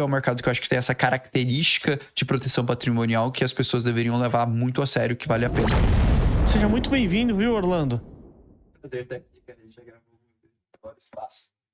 é um mercado que eu acho que tem essa característica de proteção patrimonial que as pessoas deveriam levar muito a sério, que vale a pena. Seja muito bem-vindo, viu, Orlando?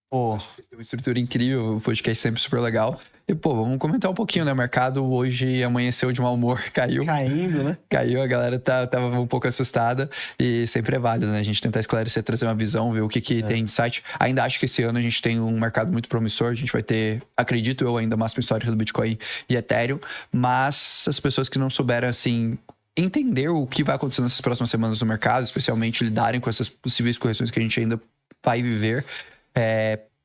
Pô, Vocês têm uma estrutura incrível, o podcast sempre super legal. E, pô, vamos comentar um pouquinho, né? O mercado hoje amanheceu de mau humor, caiu. caindo, né? Caiu, a galera tava um pouco assustada e sempre é válido, né? A gente tentar esclarecer, trazer uma visão, ver o que tem de site. Ainda acho que esse ano a gente tem um mercado muito promissor, a gente vai ter, acredito eu, ainda máxima histórica do Bitcoin e Ethereum, mas as pessoas que não souberam, assim, entender o que vai acontecer nessas próximas semanas no mercado, especialmente lidarem com essas possíveis correções que a gente ainda vai viver,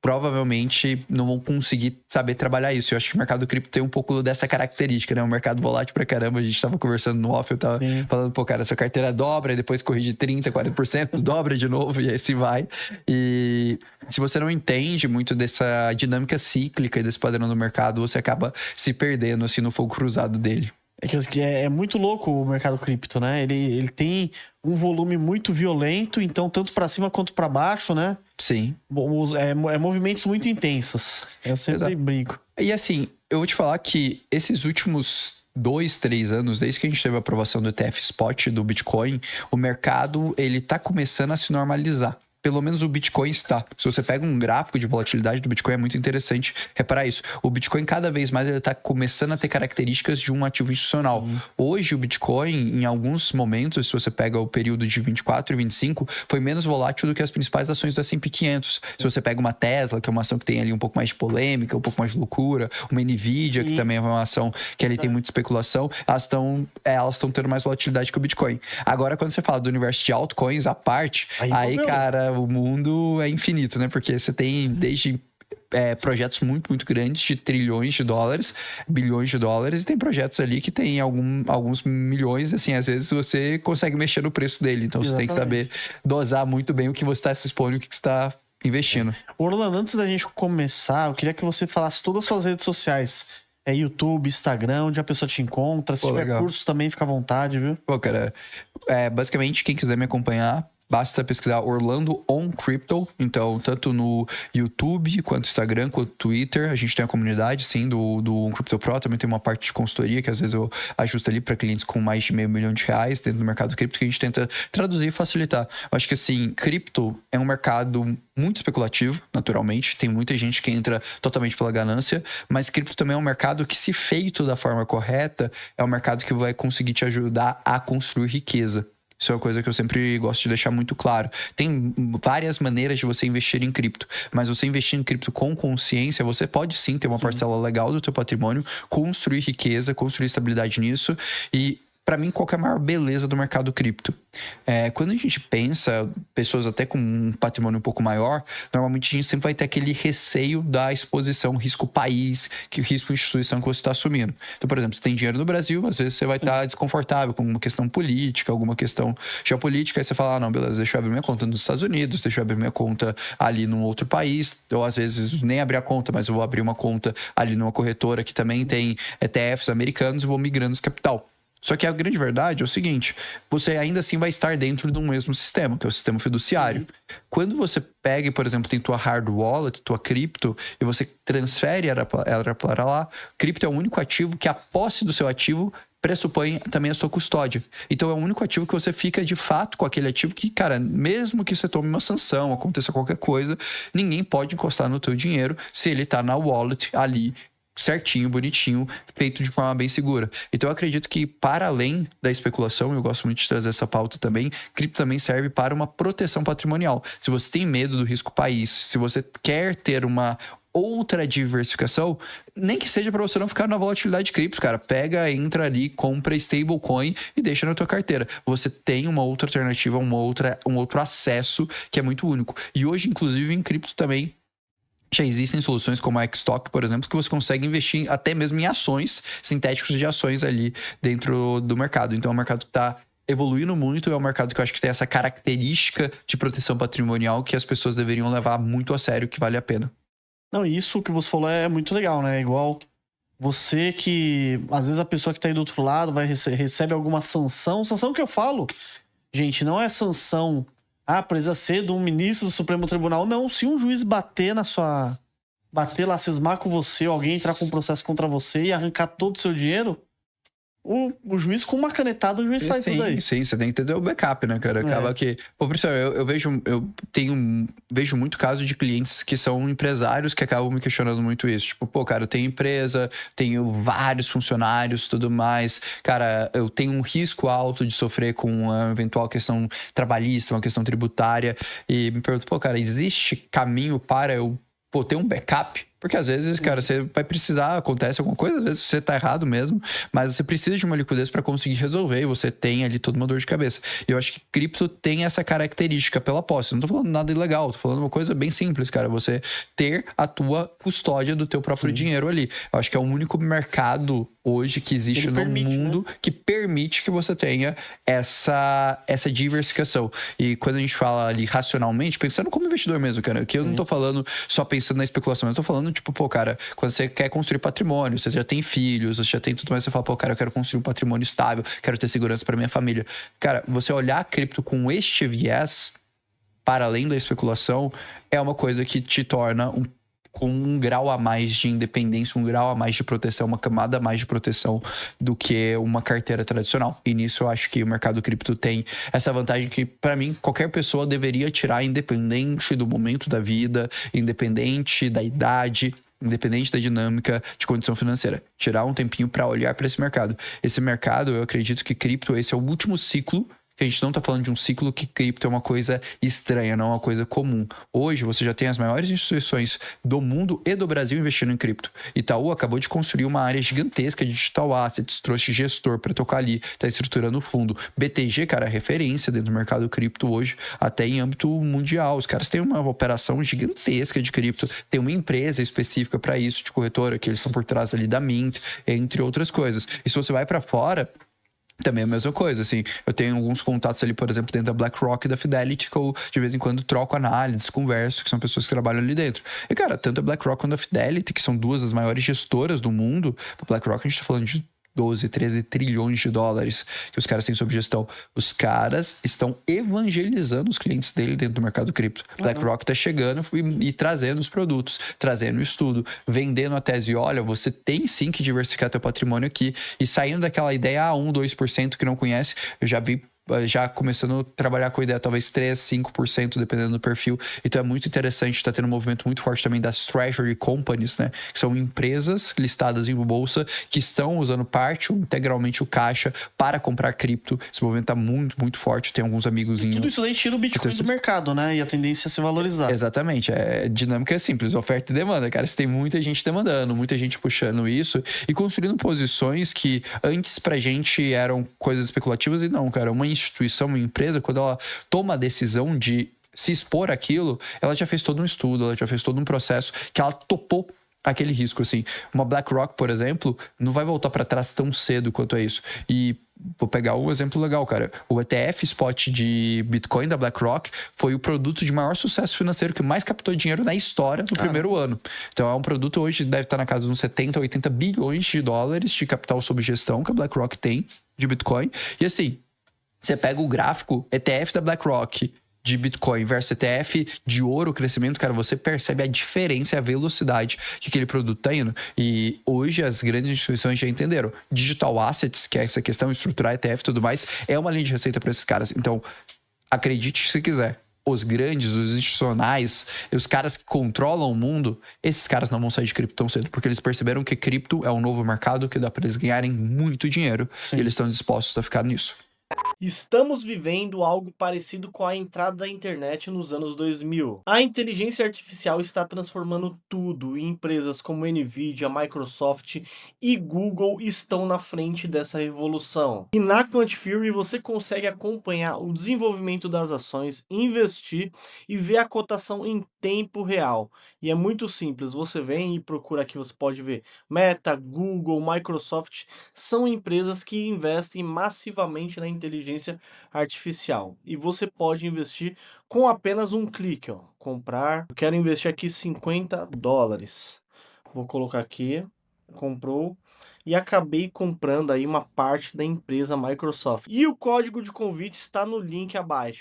provavelmente não vão conseguir saber trabalhar isso. Eu acho que o mercado cripto tem um pouco dessa característica, né? Um mercado volátil pra caramba. A gente tava conversando no off, eu tava falando, pô, cara, sua carteira dobra, e depois corrige 30%, 40%, dobra de novo e assim vai. E se você não entende muito dessa dinâmica cíclica e desse padrão do mercado, você acaba se perdendo, assim, no fogo cruzado dele. É muito louco o mercado cripto, né? Ele tem um volume muito violento, então tanto pra cima quanto pra baixo, né? Sim. Movimentos muito intensos. Eu sempre brinco. E assim, eu vou te falar que esses últimos 2, 3 anos, desde que a gente teve a aprovação do ETF Spot do Bitcoin, o mercado, ele tá começando a se normalizar. Pelo menos o Bitcoin está. Se você pega um gráfico de volatilidade do Bitcoin, é muito interessante reparar isso. O Bitcoin, cada vez mais, ele está começando a ter características de um ativo institucional. Hoje, o Bitcoin, em alguns momentos, se você pega o período de 24 e 25, foi menos volátil do que as principais ações do S&P 500. Se você pega uma Tesla, que é uma ação que tem ali um pouco mais de polêmica, um pouco mais de loucura, uma Nvidia, que também é uma ação que ali tem muita especulação, elas estão tendo mais volatilidade que o Bitcoin. Agora, quando você fala do universo de altcoins, à parte, aí cara, o mundo é infinito, né? Porque você tem desde projetos muito, muito grandes de trilhões de dólares, bilhões de dólares, e tem projetos ali que tem alguns milhões, assim, às vezes você consegue mexer no preço dele. Então você tem que saber dosar muito bem o que você está se expondo e o que você está investindo. Orlando, antes da gente começar, eu queria que você falasse todas as suas redes sociais. YouTube, Instagram, onde a pessoa te encontra. Se tiver curso também, fica à vontade, viu? Pô, cara, basicamente, quem quiser me acompanhar, basta pesquisar Orlando on Crypto. Então, tanto no YouTube, quanto Instagram, quanto Twitter. A gente tem a comunidade, sim, do On Crypto Pro. Também tem uma parte de consultoria, que às vezes eu ajusto ali para clientes com mais de R$500 mil dentro do mercado cripto, que a gente tenta traduzir e facilitar. Eu acho que, assim, cripto é um mercado muito especulativo, naturalmente. Tem muita gente que entra totalmente pela ganância, mas cripto também é um mercado que, se feito da forma correta, é um mercado que vai conseguir te ajudar a construir riqueza. Isso é uma coisa que eu sempre gosto de deixar muito claro. Tem várias maneiras de você investir em cripto, mas você investir em cripto com consciência, você pode sim ter uma parcela legal do teu patrimônio, construir riqueza, construir estabilidade nisso. E para mim, qual que é a maior beleza do mercado cripto? Quando a gente pensa, pessoas até com um patrimônio um pouco maior, normalmente a gente sempre vai ter aquele receio da exposição, risco país, que o risco instituição que você está assumindo. Então, por exemplo, você tem dinheiro no Brasil, às vezes você vai estar desconfortável com uma questão política, alguma questão geopolítica, aí você fala, não, beleza, deixa eu abrir minha conta nos Estados Unidos, deixa eu abrir minha conta ali num outro país, ou às vezes nem abrir a conta, mas eu vou abrir uma conta ali numa corretora que também tem ETFs americanos e vou migrando esse capital. Só que a grande verdade é o seguinte, você ainda assim vai estar dentro de um mesmo sistema, que é o sistema fiduciário. Quando você pega, por exemplo, tem tua hard wallet, tua cripto, e você transfere ela para lá, cripto é o único ativo que a posse do seu ativo pressupõe também a sua custódia. Então é o único ativo que você fica de fato com aquele ativo que, cara, mesmo que você tome uma sanção, aconteça qualquer coisa, ninguém pode encostar no teu dinheiro se ele tá na wallet ali, certinho, bonitinho, feito de forma bem segura. Então eu acredito que, para além da especulação, eu gosto muito de trazer essa pauta também, cripto também serve para uma proteção patrimonial. Se você tem medo do risco país, se você quer ter uma outra diversificação, nem que seja para você não ficar na volatilidade de cripto, cara, pega, entra ali, compra stablecoin e deixa na tua carteira. Você tem uma outra alternativa, um outro acesso que é muito único. E hoje, inclusive, em cripto também, já existem soluções como a Xstock, por exemplo, que você consegue investir até mesmo em ações, sintéticos de ações ali dentro do mercado. Então é um mercado que está evoluindo muito, é um mercado que eu acho que tem essa característica de proteção patrimonial que as pessoas deveriam levar muito a sério, que vale a pena. Não, isso que você falou é muito legal, né? Igual você que, às vezes a pessoa que tá aí do outro lado recebe alguma sanção. Sanção que eu falo, gente, não é sanção... precisa ser de um ministro do Supremo Tribunal. Não, se um juiz bater na sua bater lá, cismar com você, ou alguém entrar com um processo contra você e arrancar todo o seu dinheiro, o juiz, com uma canetada, o juiz faz tudo aí. Sim, você tem que ter o backup, né, cara? Acaba que. Pô, por isso, vejo muito caso de clientes que são empresários que acabam me questionando muito isso. Tipo, pô, cara, eu tenho empresa, tenho vários funcionários, tudo mais. Cara, eu tenho um risco alto de sofrer com uma eventual questão trabalhista, uma questão tributária. E me pergunto, pô, cara, existe caminho para eu, pô, ter um backup? Porque às vezes, cara, você vai precisar, acontece alguma coisa, às vezes você tá errado mesmo, mas você precisa de uma liquidez para conseguir resolver e você tem ali toda uma dor de cabeça. E eu acho que cripto tem essa característica pela posse. Não tô falando nada ilegal, tô falando uma coisa bem simples, cara. Você ter a tua custódia do teu próprio dinheiro ali. Eu acho que é o único mercado hoje que existe no mundo, né, que permite que você tenha essa diversificação. E quando a gente fala ali racionalmente, pensando como investidor mesmo, cara, que eu não tô falando só pensando na especulação, eu tô falando tipo, pô, cara, quando você quer construir patrimônio, você já tem filhos, você já tem tudo mais, você fala, pô, cara, eu quero construir um patrimônio estável, quero ter segurança para minha família. Cara, você olhar a cripto com este viés, para além da especulação, é uma coisa que te torna com um grau a mais de independência, um grau a mais de proteção, uma camada a mais de proteção do que uma carteira tradicional. E nisso eu acho que o mercado cripto tem essa vantagem que, para mim, qualquer pessoa deveria tirar, independente do momento da vida, independente da idade, independente da dinâmica de condição financeira. Tirar um tempinho para olhar para esse mercado. Esse mercado, eu acredito que cripto, esse é o último ciclo, que a gente não tá falando de um ciclo que cripto é uma coisa estranha, não é uma coisa comum. Hoje você já tem as maiores instituições do mundo e do Brasil investindo em cripto. Itaú acabou de construir uma área gigantesca de digital assets, trouxe gestor para tocar ali, tá estruturando o fundo. BTG, cara, referência dentro do mercado cripto hoje, até em âmbito mundial. Os caras têm uma operação gigantesca de cripto, tem uma empresa específica para isso, de corretora, que eles estão por trás ali da Mint, entre outras coisas. E se você vai para fora, também é a mesma coisa, assim. Eu tenho alguns contatos ali, por exemplo, dentro da BlackRock e da Fidelity, que eu, de vez em quando, troco análises, converso, que são pessoas que trabalham ali dentro. E, cara, tanto a BlackRock quanto a Fidelity, que são duas das maiores gestoras do mundo, a BlackRock a gente tá falando de 12, 13 trilhões de dólares que os caras têm sob gestão. Os caras estão evangelizando os clientes dele dentro do mercado cripto. BlackRock tá chegando e trazendo os produtos, trazendo o estudo, vendendo a tese, olha, você tem sim que diversificar teu patrimônio aqui, e saindo daquela ideia 1, 2% que não conhece. Eu já vi já começando a trabalhar com a ideia, talvez 3, 5%, dependendo do perfil. Então é muito interessante, está tendo um movimento muito forte também das Treasury Companies, né? Que são empresas listadas em bolsa que estão usando parte ou integralmente o caixa para comprar cripto. Esse movimento está muito, muito forte. Tem alguns amigos. Tudo isso daí tira o Bitcoin do mercado, né? E a tendência é se valorizar. Exatamente. A dinâmica é simples, oferta e demanda, cara. Você tem muita gente demandando, muita gente puxando isso e construindo posições que antes pra gente eram coisas especulativas, e não, cara, uma instituição, uma empresa, quando ela toma a decisão de se expor àquilo, ela já fez todo um estudo, ela já fez todo um processo que ela topou aquele risco, assim. Uma BlackRock, por exemplo, não vai voltar para trás tão cedo quanto é isso. E vou pegar um exemplo legal, cara. O ETF Spot de Bitcoin da BlackRock foi o produto de maior sucesso financeiro que mais captou dinheiro na história no primeiro ano. Então é um produto hoje, deve estar na casa de uns 70, 80 bilhões de dólares de capital sob gestão que a BlackRock tem de Bitcoin. E assim, você pega o gráfico ETF da BlackRock de Bitcoin versus ETF de ouro, crescimento, cara, você percebe a diferença e a velocidade que aquele produto tá indo. E hoje as grandes instituições já entenderam. Digital Assets, que é essa questão, estruturar ETF e tudo mais, é uma linha de receita para esses caras. Então, acredite se quiser. Os grandes, os institucionais, os caras que controlam o mundo, esses caras não vão sair de cripto tão cedo, porque eles perceberam que cripto é um novo mercado que dá para eles ganharem muito dinheiro. Sim. E eles estão dispostos a ficar nisso. Estamos vivendo algo parecido com a entrada da internet nos anos 2000. A inteligência artificial está transformando tudo e empresas como Nvidia, Microsoft e Google estão na frente dessa revolução. E na Quantifury você consegue acompanhar o desenvolvimento das ações, investir e ver a cotação em tempo real. E é muito simples, você vem e procura aqui, você pode ver Meta, Google, Microsoft, são empresas que investem massivamente na inteligência artificial. E você pode investir com apenas um clique, ó. Comprar, eu quero investir aqui $50. Vou colocar aqui, comprou. E acabei comprando aí uma parte da empresa Microsoft. E o código de convite está no link abaixo.